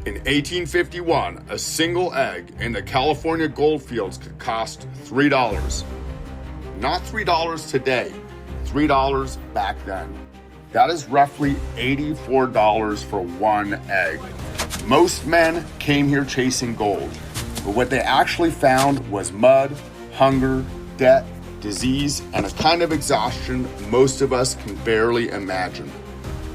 In 1851, a single egg in the California goldfields could cost $3. Not $3 today, $3 back then. That is roughly $84 for one egg. Most men came here chasing gold, but what they actually found was mud, hunger, debt, disease, and a kind of exhaustion most of us can barely imagine.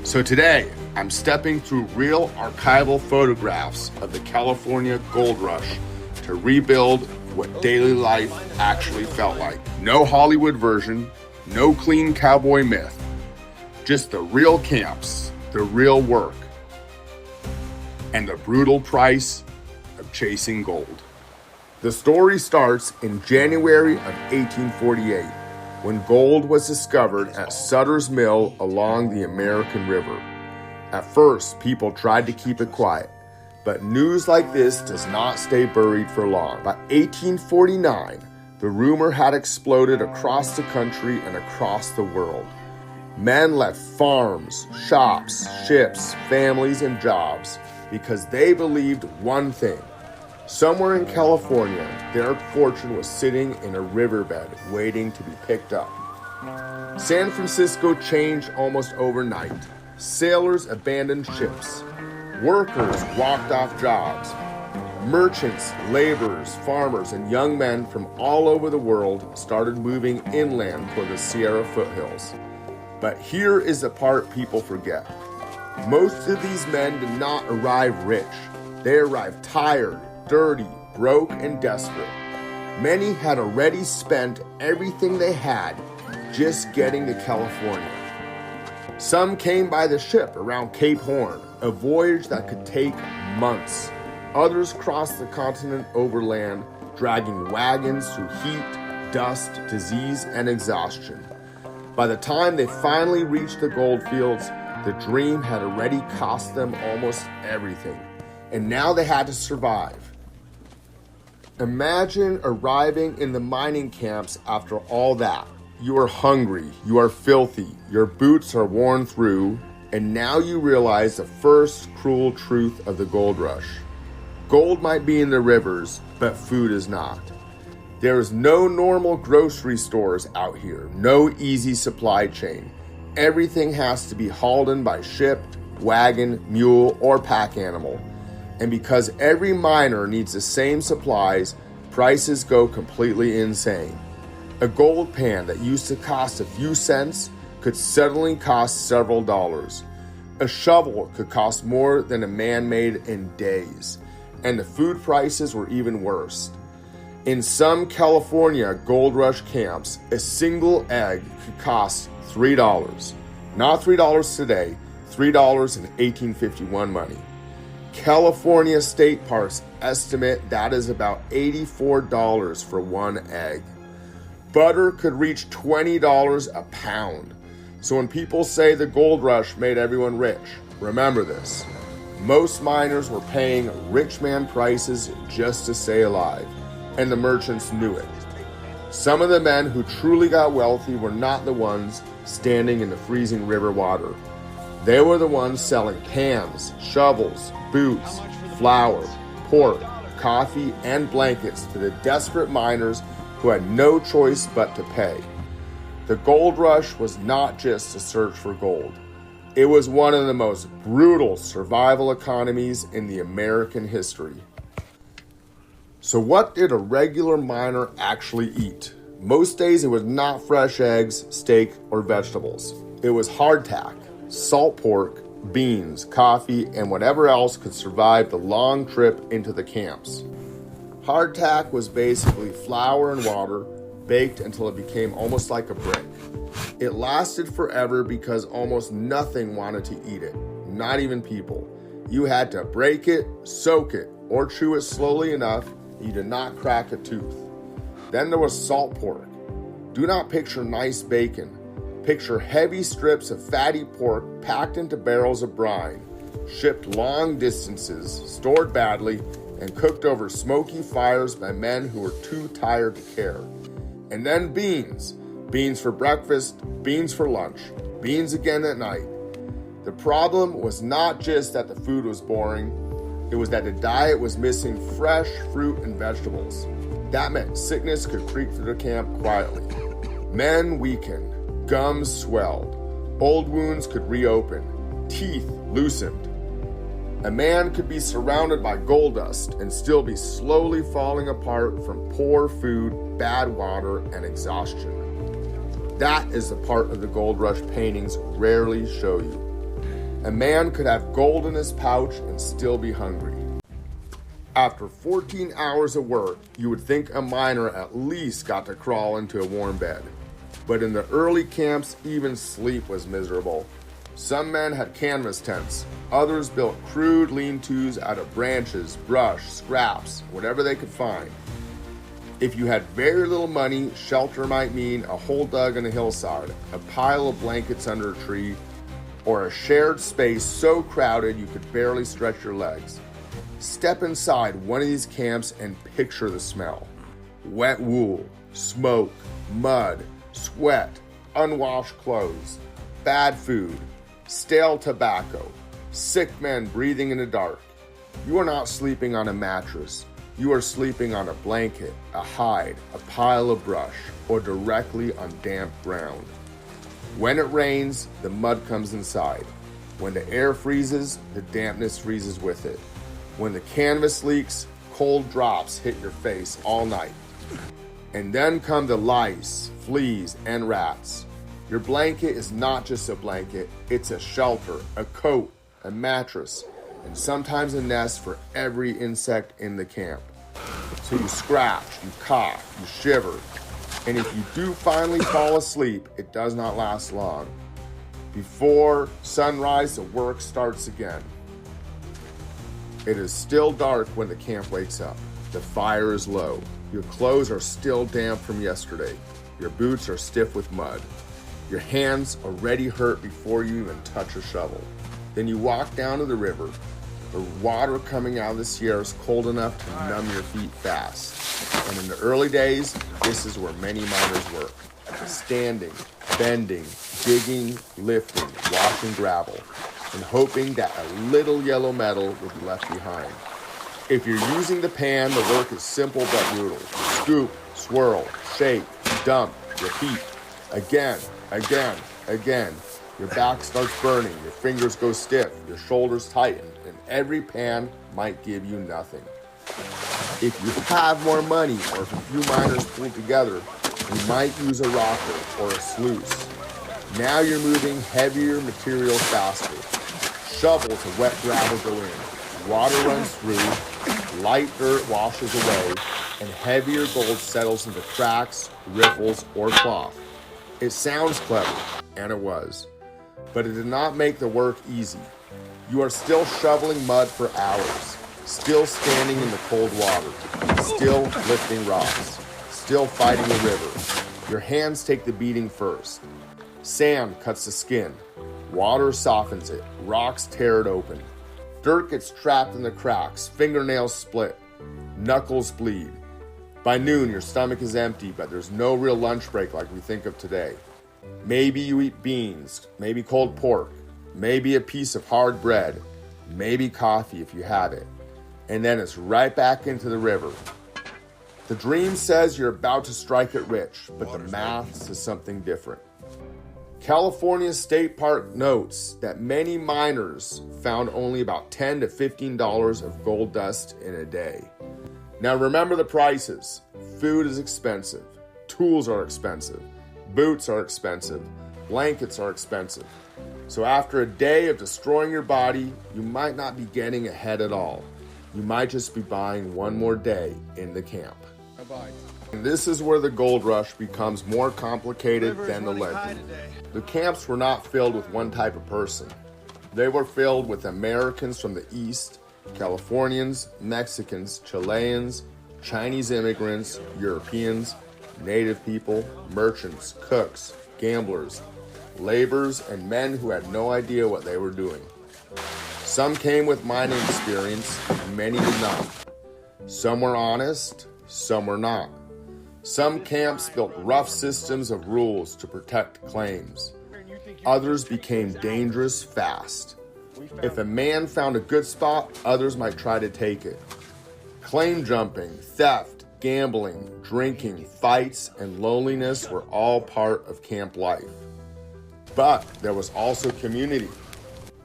So today, I'm stepping through real archival photographs of the California gold rush to rebuild what daily life actually felt like. No Hollywood version, no clean cowboy myth, just the real camps, the real work, and the brutal price of chasing gold. The story starts in January of 1848, when gold was discovered at Sutter's Mill along the American River. At first, people tried to keep it quiet, but news like this does not stay buried for long. By 1849, the rumor had exploded across the country and across the world. Men left farms, shops, ships, families, and jobs because they believed one thing. Somewhere in California, their fortune was sitting in a riverbed waiting to be picked up. San Francisco changed almost overnight. Sailors abandoned ships. Workers walked off jobs. Merchants, laborers, farmers, and young men from all over the world started moving inland toward the Sierra foothills. But here is the part people forget. Most of these men did not arrive rich. They arrived tired, dirty, broke, and desperate. Many had already spent everything they had just getting to California. Some came by the ship around Cape Horn, a voyage that could take months. Others crossed the continent overland, dragging wagons through heat, dust, disease, and exhaustion. By the time they finally reached the gold fields, the dream had already cost them almost everything, and now they had to survive. Imagine arriving in the mining camps after all that. You are hungry, you are filthy, your boots are worn through, and now you realize the first cruel truth of the gold rush. Gold might be in the rivers, but food is not. There is no normal grocery stores out here, no easy supply chain. Everything has to be hauled in by ship, wagon, mule, or pack animal. And because every miner needs the same supplies, prices go completely insane. A gold pan that used to cost a few cents could suddenly cost several dollars. A shovel could cost more than a man made in days. And the food prices were even worse. In some California gold rush camps, a single egg could cost $3. Not $3 today, $3 in 1851 money. California state parks estimate that is about $84 for one egg. Butter could reach $20 a pound. So when people say the gold rush made everyone rich, remember this. Most miners were paying rich man prices just to stay alive, and the merchants knew it. Some of the men who truly got wealthy were not the ones standing in the freezing river water. They were the ones selling pans, shovels, boots, flour, pork, coffee, and blankets to the desperate miners who had no choice but to pay. The gold rush was not just a search for gold. It was one of the most brutal survival economies in the American history. So what did a regular miner actually eat? Most days it was not fresh eggs, steak, or vegetables. It was hardtack, salt pork, beans, coffee, and whatever else could survive the long trip into the camps. Hardtack was basically flour and water baked until it became almost like a brick. It lasted forever because almost nothing wanted to eat it, not even people. You had to break it, soak it, or chew it slowly enough that you did not crack a tooth. Then there was salt pork. Do not picture nice bacon. Picture heavy strips of fatty pork packed into barrels of brine, shipped long distances, stored badly, and cooked over smoky fires by men who were too tired to care. And then beans. Beans for breakfast, beans for lunch, beans again at night. The problem was not just that the food was boring. It was that the diet was missing fresh fruit and vegetables. That meant sickness could creep through the camp quietly. Men weakened, gums swelled, old wounds could reopen, teeth loosened. A man could be surrounded by gold dust and still be slowly falling apart from poor food, bad water, and exhaustion. That is the part of the gold rush paintings rarely show you. A man could have gold in his pouch and still be hungry. After 14 hours of work, you would think a miner at least got to crawl into a warm bed. But in the early camps, even sleep was miserable. Some men had canvas tents. Others built crude lean-tos out of branches, brush, scraps, whatever they could find. If you had very little money, shelter might mean a hole dug in a hillside, a pile of blankets under a tree, or a shared space so crowded you could barely stretch your legs. Step inside one of these camps and picture the smell. Wet wool, smoke, mud, sweat, unwashed clothes, bad food, stale tobacco, sick men breathing in the dark. You are not sleeping on a mattress. You are sleeping on a blanket, a hide, a pile of brush, or directly on damp ground. When it rains, the mud comes inside. When the air freezes, the dampness freezes with it. When the canvas leaks, cold drops hit your face all night. And then come the lice, fleas, and rats. Your blanket is not just a blanket, it's a shelter, a coat, a mattress, and sometimes a nest for every insect in the camp. So you scratch, you cough, you shiver, and if you do finally fall asleep, it does not last long. Before sunrise, the work starts again. It is still dark when the camp wakes up. The fire is low. Your clothes are still damp from yesterday. Your boots are stiff with mud. Your hands already hurt before you even touch a shovel. Then you walk down to the river. The water coming out of the Sierra is cold enough to numb your feet fast. And in the early days, this is where many miners work. Standing, bending, digging, lifting, washing gravel, and hoping that a little yellow metal will be left behind. If you're using the pan, the work is simple but brutal. Scoop, swirl, shake, dump, repeat. Again, again, again. Your back starts burning, your fingers go stiff, your shoulders tighten, and every pan might give you nothing. If you have more money, or if a few miners pull together, you might use a rocker or a sluice. Now you're moving heavier material faster. Shovels of wet gravel go in. Water runs through, light dirt washes away, and heavier gold settles into cracks, riffles, or cloth. It sounds clever, and it was, but it did not make the work easy. You are still shoveling mud for hours, still standing in the cold water, still lifting rocks, still fighting the river. Your hands take the beating first. Sand cuts the skin. Water softens it. Rocks tear it open. Dirt gets trapped in the cracks. Fingernails split. Knuckles bleed. By noon, your stomach is empty, but there's no real lunch break like we think of today. Maybe you eat beans, maybe cold pork, maybe a piece of hard bread, maybe coffee if you have it. And then it's right back into the river. The dream says you're about to strike it rich, but the math says something different. California State Park notes that many miners found only about $10 to $15 of gold dust in a day. Now remember the prices. Food is expensive. Tools are expensive. Boots are expensive. Blankets are expensive. So after a day of destroying your body, you might not be getting ahead at all. You might just be buying one more day in the camp. Bye-bye. And this is where the gold rush becomes more complicated than the legend. The camps were not filled with one type of person. They were filled with Americans from the East, Californians, Mexicans, Chileans, Chinese immigrants, Europeans, native people, merchants, cooks, gamblers, laborers, and men who had no idea what they were doing. Some came with mining experience, many did not. Some were honest, some were not. Some camps built rough systems of rules to protect claims. Others became dangerous fast. If a man found a good spot, others might try to take it. Claim jumping, theft, gambling, drinking, fights, and loneliness were all part of camp life. But there was also community.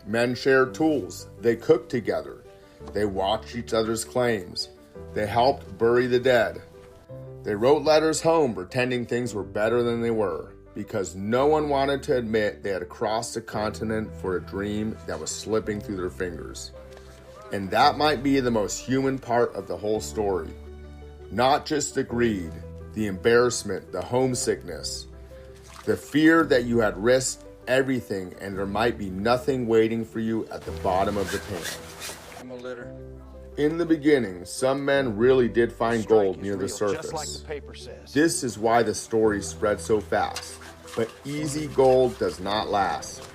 Men shared tools. They cooked together. They watched each other's claims. They helped bury the dead. They wrote letters home pretending things were better than they were, because no one wanted to admit they had crossed a continent for a dream that was slipping through their fingers. And that might be the most human part of the whole story. Not just the greed, the embarrassment, the homesickness, the fear that you had risked everything and there might be nothing waiting for you at the bottom of the pan. I'm a litter. In the beginning, some men really did find gold near the surface. Just like the paper says. This is why the story spread so fast. But easy gold does not last.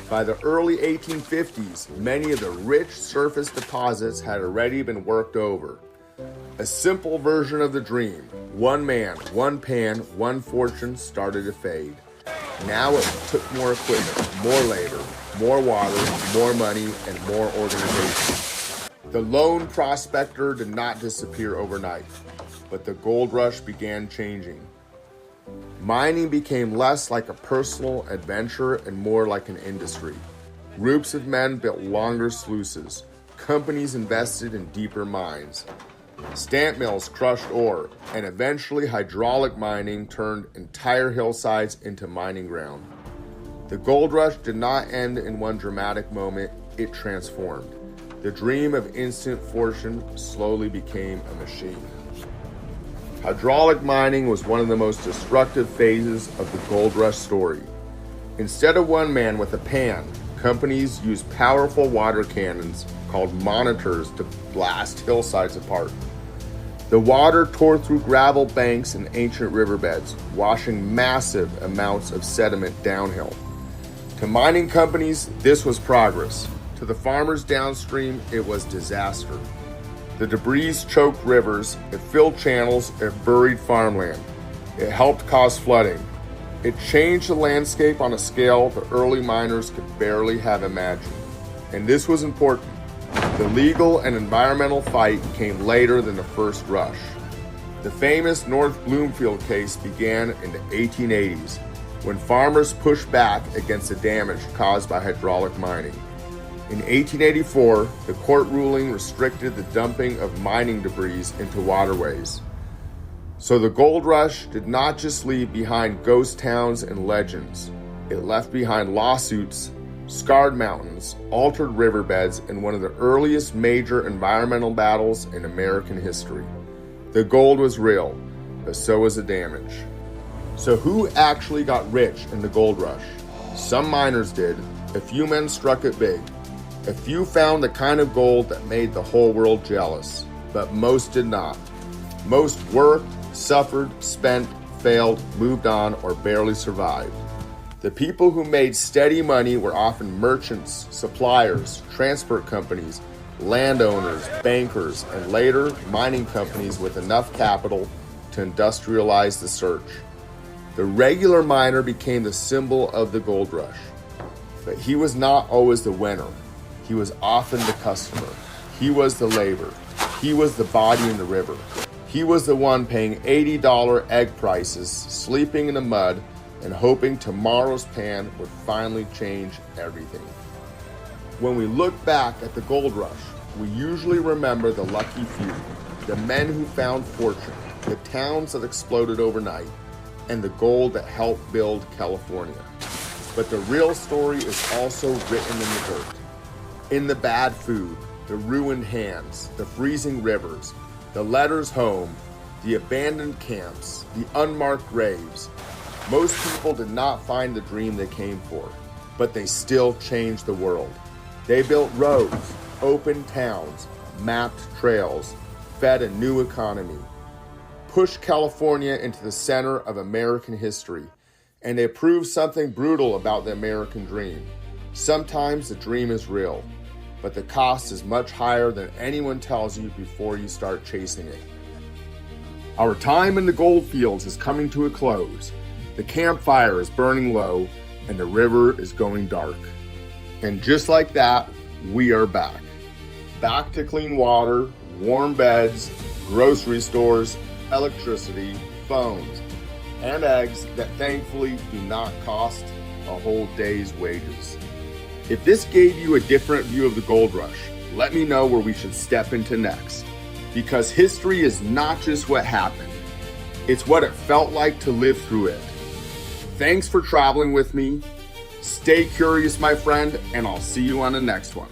By the early 1850s, many of the rich surface deposits had already been worked over. A simple version of the dream, one man, one pan, one fortune, started to fade. Now it took more equipment, more labor, more water, more money, and more organization. The lone prospector did not disappear overnight, but the gold rush began changing. Mining became less like a personal adventure and more like an industry. Groups of men built longer sluices. Companies invested in deeper mines. Stamp mills crushed ore, and eventually hydraulic mining turned entire hillsides into mining ground. The gold rush did not end in one dramatic moment, it transformed. The dream of instant fortune slowly became a machine. Hydraulic mining was one of the most destructive phases of the gold rush story. Instead of one man with a pan, companies used powerful water cannons called monitors to blast hillsides apart. The water tore through gravel banks and ancient riverbeds, washing massive amounts of sediment downhill. To mining companies, this was progress. To the farmers downstream, it was disaster. The debris choked rivers, it filled channels, it buried farmland. It helped cause flooding. It changed the landscape on a scale the early miners could barely have imagined. And this was important. The legal and environmental fight came later than the first rush. The famous North Bloomfield case began in the 1880s, when farmers pushed back against the damage caused by hydraulic mining. In 1884, the court ruling restricted the dumping of mining debris into waterways. So the gold rush did not just leave behind ghost towns and legends. It left behind lawsuits, scarred mountains, altered riverbeds, and one of the earliest major environmental battles in American history. The gold was real, but so was the damage. So who actually got rich in the gold rush? Some miners did. A few men struck it big. A few found the kind of gold that made the whole world jealous, but most did not. Most worked, suffered, spent, failed, moved on, or barely survived. The people who made steady money were often merchants, suppliers, transport companies, landowners, bankers, and later mining companies with enough capital to industrialize the search. The regular miner became the symbol of the gold rush, but he was not always the winner. He was often the customer. He was the labor. He was the body in the river. He was the one paying $80 egg prices, sleeping in the mud, and hoping tomorrow's pan would finally change everything. When we look back at the gold rush, we usually remember the lucky few, the men who found fortune, the towns that exploded overnight, and the gold that helped build California. But the real story is also written in the dirt. In the bad food, the ruined hands, the freezing rivers, the letters home, the abandoned camps, the unmarked graves. Most people did not find the dream they came for, but they still changed the world. They built roads, opened towns, mapped trails, fed a new economy, pushed California into the center of American history, and they proved something brutal about the American dream. Sometimes the dream is real, but the cost is much higher than anyone tells you before you start chasing it. Our time in the gold fields is coming to a close. The campfire is burning low, and the river is going dark. And just like that, we are back. Back to clean water, warm beds, grocery stores, electricity, phones, and eggs that thankfully do not cost a whole day's wages. If this gave you a different view of the gold rush, let me know where we should step into next. Because history is not just what happened, it's what it felt like to live through it. Thanks for traveling with me. Stay curious, my friend, and I'll see you on the next one.